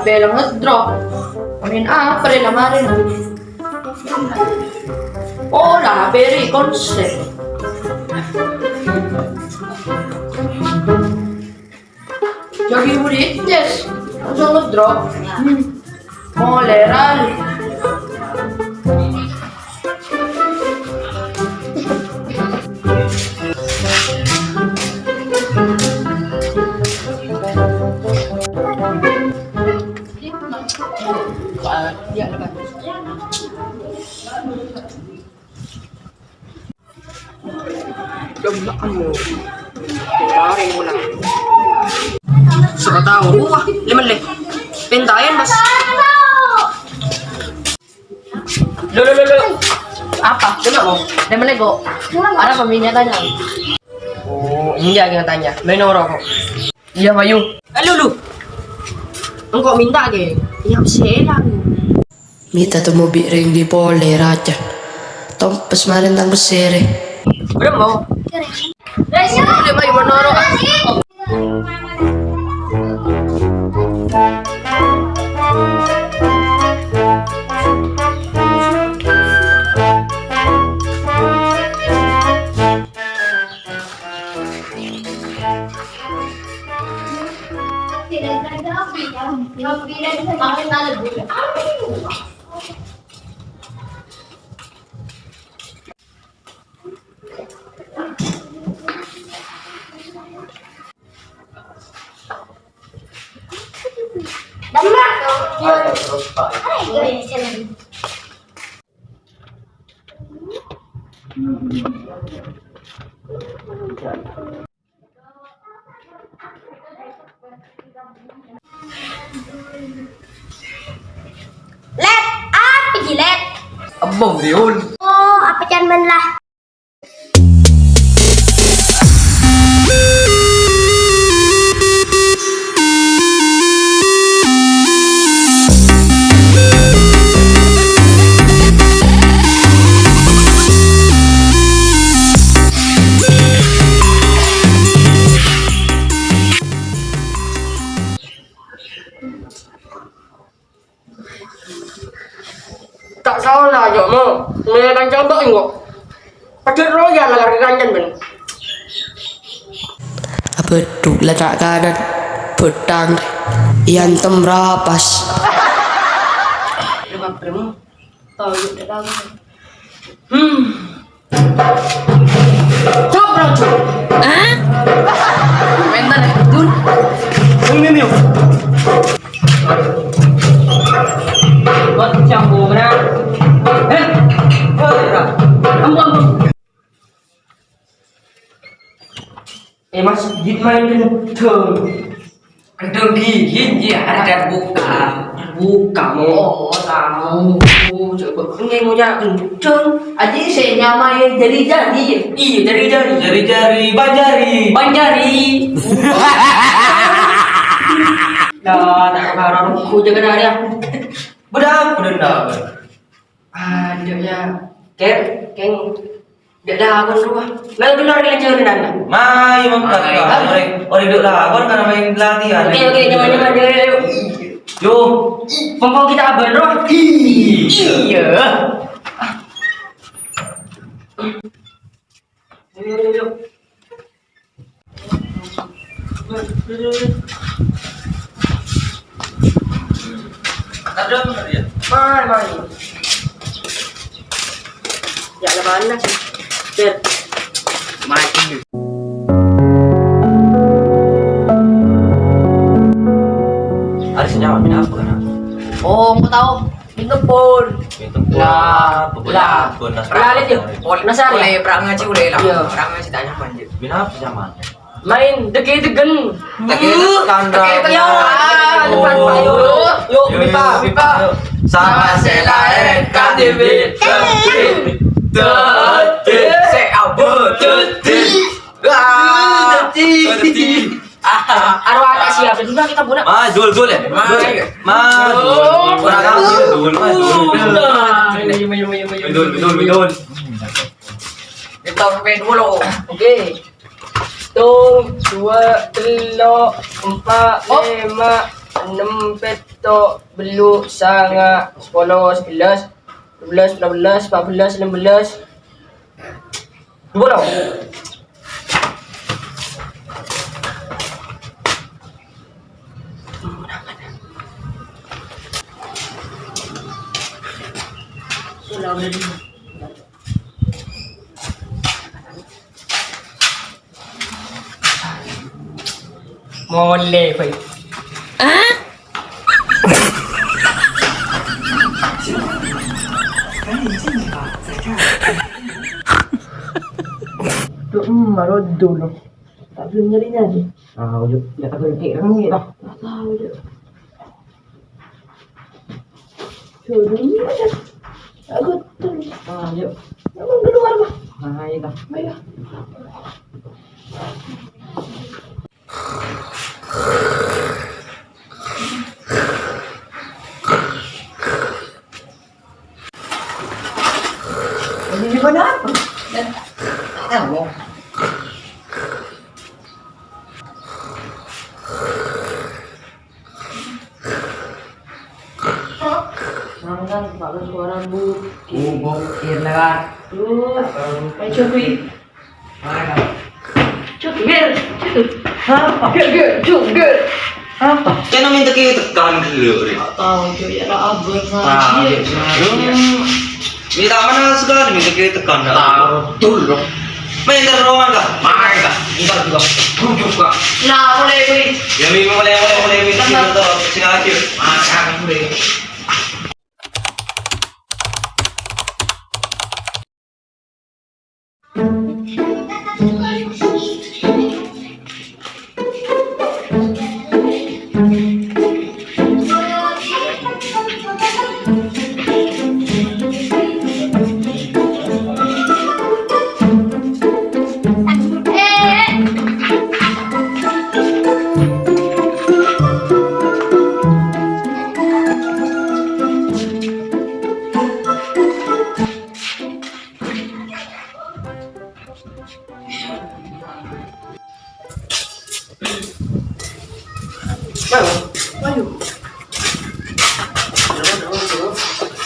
Bella nge-drop. Amin apa rin lamarin? Oh lah, very concept. Jadi murid, yes. Langsung nge-drop. Moleral. Coba kamu tarik mo lang. Suka tahu, wah, 5 leh. Pentayan mas. Lo. Apa? Coba mo. 5 lego. Ada peminatanya. Oh, ini yang tanya. Main orang kok. Iya, Mayu. Halo lu. Engkau minta ke? Yang selang. Mita tumubi ring di pole raja. Tompes marin tang besere. Udah mau? Udah Mayu menoro. Let, apa jilet? Abang Riol. Oh, apa jangan lah. Tak salah aja mo. May kanjang ba ingo? Pakai royal lah kanjang ben. Beduk letak kanan. Pedang. Iantem rapas. Lepas premo. Tahu dah tahu. Stop bro. Hah? Bentar dun. Ini. Buat campur benar. Ambon. Mas git main kentang. Kentang gigit ya ada buka mo. Oh tahu. Coba pengen mau jalan kentang. Aji saya nyamai jari-jari. Iya jari-jari. Banjari. Dah tak karang ku jaga dari aku. Bedak. Ada ya. Keng. Dak dah aku rumah. Lalu keluar ke jalan dan. Mai makan. Orang duduk lawan karena main latihan. Oke, jangan deh. Yo, Pengkong kita abang roh. Iya. Ayo. ada benar ya? Mai. Ya lebaran lah sih. Biar Mai. Ada senyawa minum apa kan? oh, mau tahu. Intepon. Itu bola. Lalit yuk. Nasar ya. Oleh perang ngaji oleh lah. Iya. Perang ngaji tanya manjir. Minum apa zaman? Main degen. Kandang. Ya, depan payo. Yuk, Bipa. Sama selain KTV. Se abu Arwah tak siap. Juga kita budak. Jul ya. Kurang Jul. kita sampai dulu. Oke. 1, 2, 3, 4, 5, enam, peto, belu, sanga, 10, 11, 12, 13, 14, 15. Dua tau. Boleh, baik. Marah dulu. Tak belum nyari. Ah, ujuk. Dah tak berhenti kan ni dah. Tak tahu je. Curi aja. Aku tu. Ah, yuk. Aku keluar bah. Ah, ya dah. Baiklah. Ini di mana? Tak tahu. Jangan pakai suara bukit. Bukit lah. Ayo cuy. Mana? Cuy, apa? Cuy. Apa? Jangan minta kita tekan dulu. Tahu cuy, ya abang Tahu. Minta mana segala minta kita tekan dah. Dulu. Main teroman kah? Main kah? Entar juga. Duduk kah? Nah, boleh cuy. Ya boleh minta kita tu segala aja. Makan boleh.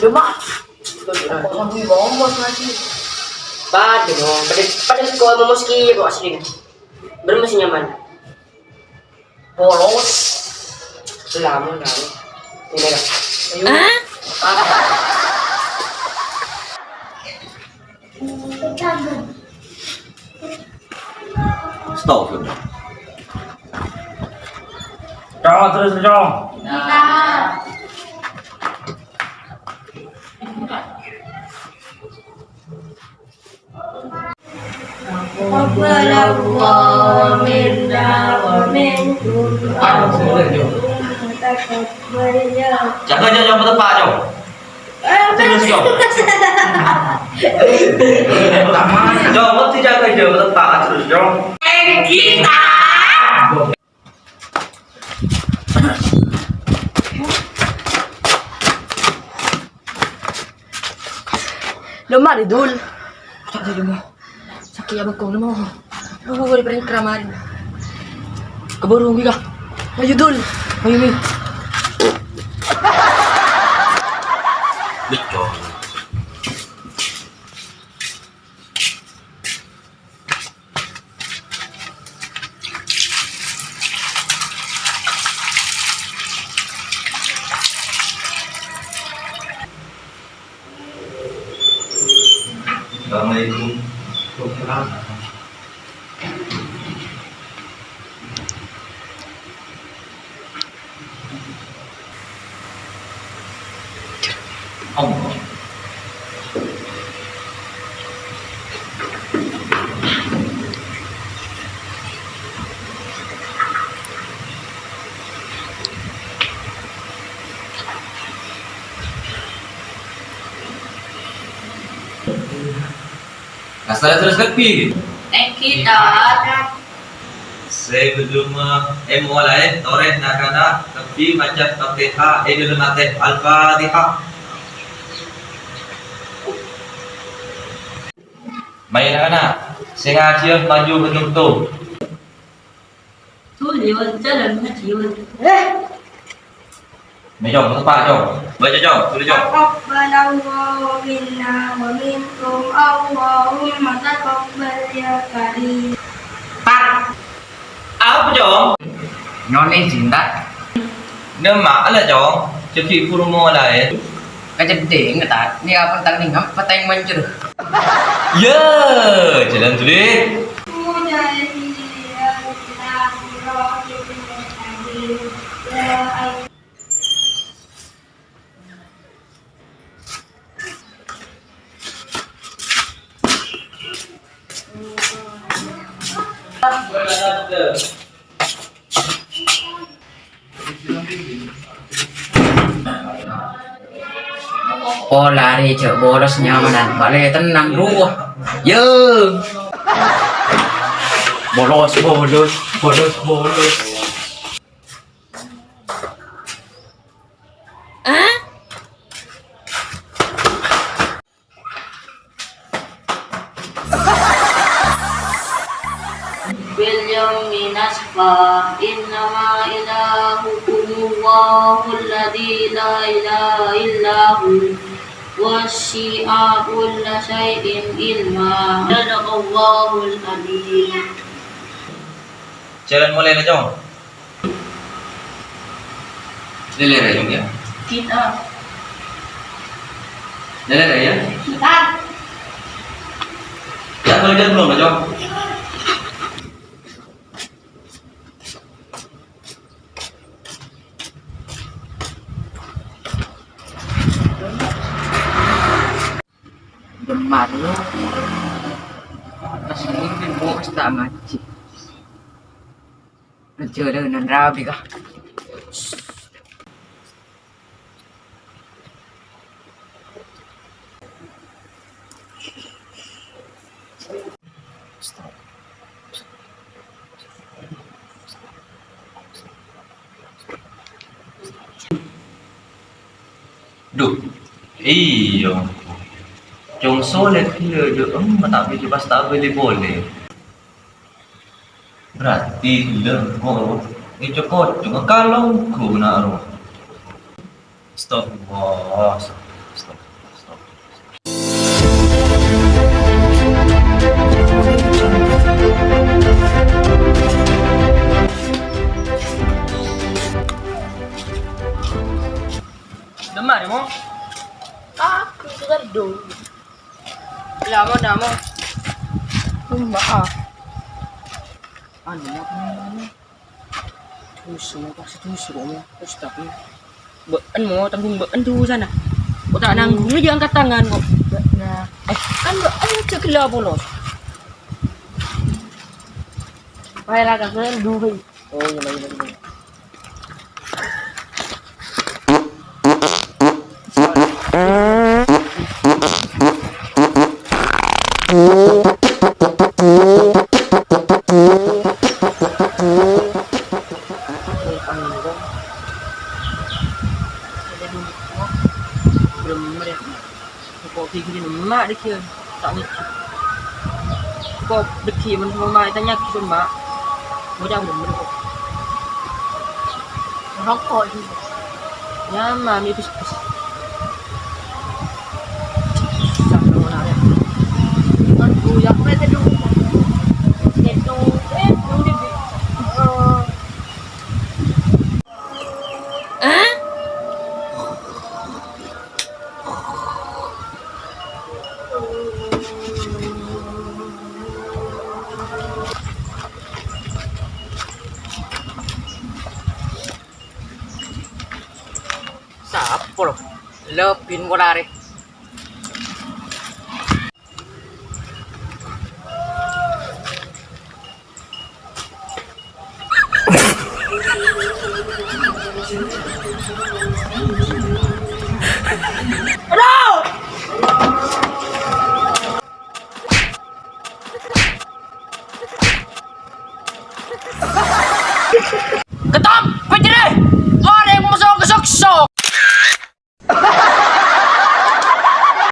Lemak. Kau sambil bombos lagi. Pada dong, pada kau mau meski kau asli. Bermasih nyaman. Polos. Lama lalu. Ini dah. Ayo. Stop. Terus. Allah minna wa minkum. Jangan bertepak jom. Terus jom. Jom, mesti jaga je bertepak terus jom. Kita. Lemah di dul. Tak ada lemah. Sakit abang kau lemah. Oh, boleh pergi keramat. Keborong juga. Ayo dul. Ayo mi. Betul. Assalamualaikum. Allah. Asal terus kepi. Kita. Sebelum mulai toreh nakana kepi macam Fatihah Idul Matih Al-Fatihah. Main anak, sengaja maju betul-betul. Tu lewat jalan macam. Mấy chồng các bạn chồng. Vậy cho chồng, tôi đi chồng. تقبل الله منا ومنكم اللهم تقبل يا كريم. Tắt. Áo chồng. Non lên cinta. Nếu mã là chồng. Trước khi Furumo lại. Cái chân tiền người ta. Ini apa tang ning apa tang mancur. Yeah, jalan dulu deh. مجاهدين إلى صراط مستقيم. يا أيها Oh lari cek boros nyamanan. Balik tenang dulu. Ye. Bolos. باليوم نسفا إنما إلهكم الله الذي لا إله إلا هو وسع كل شيء علما صدق الله العظيم. Jalan mulai lah chồng. Lele rồi chồng ya. Kita Lele rồi ya. kita Ya boleh jalan belum lah chồng. Gemar lo. Masih ini mau tak ngaji. Nanti ada nan rabi kah? Duh, iyo. Chồng số lên khi lừa dưỡng mà tạo việc cho basta boleh. Berarti lengkot. Ini cokot juga kalau ku naruh. Stop. Wow. Stop. Demar mo? aku sedang Damo. Maaf. Ano na ano? Puso mo kasi puso mo. Stop mo. Baan mo, tanggung baan tu sana. O tak nanggung dia angkat tangan kok. Nah, kan baan cek lah bolos. Baiklah kalian dulu. Oh, iya. Mak dia kira tak ni. Kau deki men mai tanya kita mak. Mau jauh dah kau. Rokok ni. Ya mami bis. Aku yang pada dulu. Itu dulu di. Sapo lo? Lepin mo lari. Aduh!